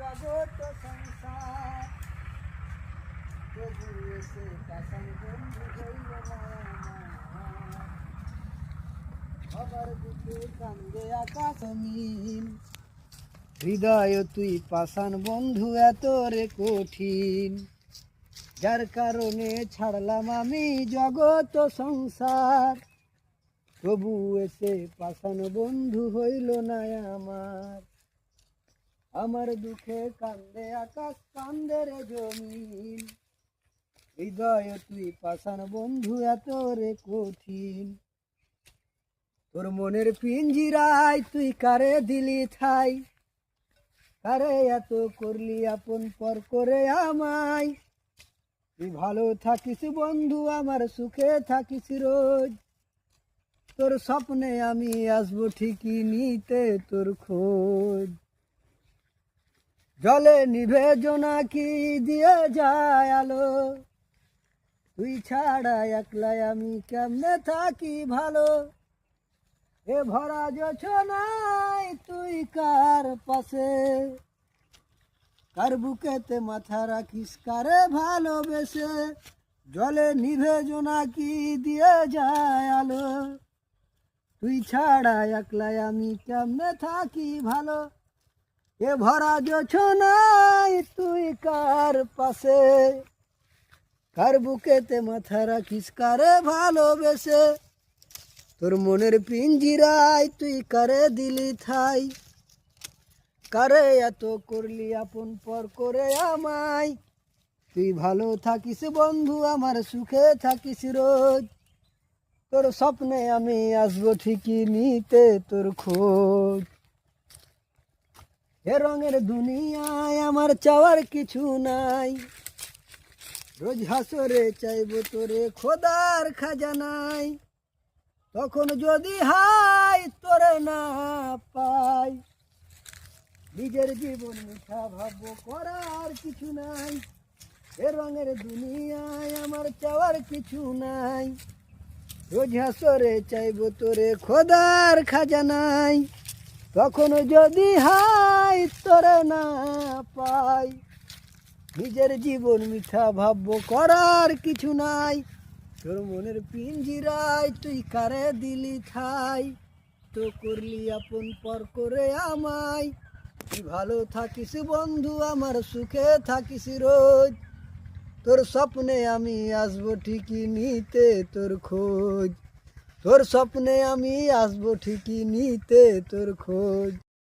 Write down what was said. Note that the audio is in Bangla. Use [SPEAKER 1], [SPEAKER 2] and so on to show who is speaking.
[SPEAKER 1] জগৎ সংসার তবু এসে পাশান বন্ধু হইল না আমার। আবার বুকে কান্দে আকাশ মিল হৃদয় তুই পাশান বন্ধু এত রে কঠিন, যার কারণে ছাড়লাম আমি জগৎ সংসার তবু এসে পাশান বন্ধু হইল না আমার। আমার দুঃখে কান্দে আকাশ কান্দে রে জমিন, হৃদয় তুই পাশান বন্ধু এত রে কঠিন। তোর মনের পিঞ্জিরায় তুই কারে দিলি ঠাই, কারে এত করলি আপন পর করে আমায়। তুই ভালো থাকিস বন্ধু আমার সুখে থাকিস রোজ, তোর স্বপ্নে আমি আসবো ঠিকই নিতে তোর খোঁজ। জলে নিভে জোনাকি দিয়ে যায় আলো, তুই ছাড়া একলাই আমি কেমনে থাকি ভালো। এ ভরা জোছনায় তুই কার পাশে, কার বুকেতে মাথা রাখিস কারে ভালোবেসে। জলে নিভে জোনাকি দিয়ে যায় আলো, তুই ছাড়া একলাই আমি কেমনে থাকি ভালো। এ ভরা জোছনায় তুই কার পাশে, কার বুকেতে মাথা রাখিস কারে ভালোবেসে। তোর মনের পিঞ্জিরায় তুই কারে দিলি ঠাই, কারে এত করলি আপন পর করে আমায়। তুই ভালো থাকিস বন্ধু আমার সুখে থাকিস রোজ, তোর স্বপ্নে আমি আসবো ঠিকই নিতে তোর খোঁজ। এ রঙের দুনিয়ায় আমার চাওয়ার কিছু নাই, রোজ হাসরে চাইবো তোরে খোদার খাজানাই। তখন যদি হাই তোরে না পাই, নিজের জীবন মিঠা ভাববো করার কিছু নাই। এ রঙের দুনিয়ায় আমার চাওয়ার কিছু নাই, রোজ হাসরে চাইবো তোরে খোদার খাজানাই। তখন যদি হাই তোরে না পাই, নিজের জীবন মিঠা ভাববো করার কিছু নাই। তোর মনের পিঞ্জিরায় তুই কারে দিলি ঠাই, তো করলি আপন পর করে আমায়। তুই ভালো থাকিস বন্ধু আমার সুখে থাকিস রোজ, তোর স্বপ্নে আমি আসবো ঠিকই নিতে তোর খোঁজ। তোর স্বপ্নে আমি আসবো ঠিকই নিতে তোর খোঁজ।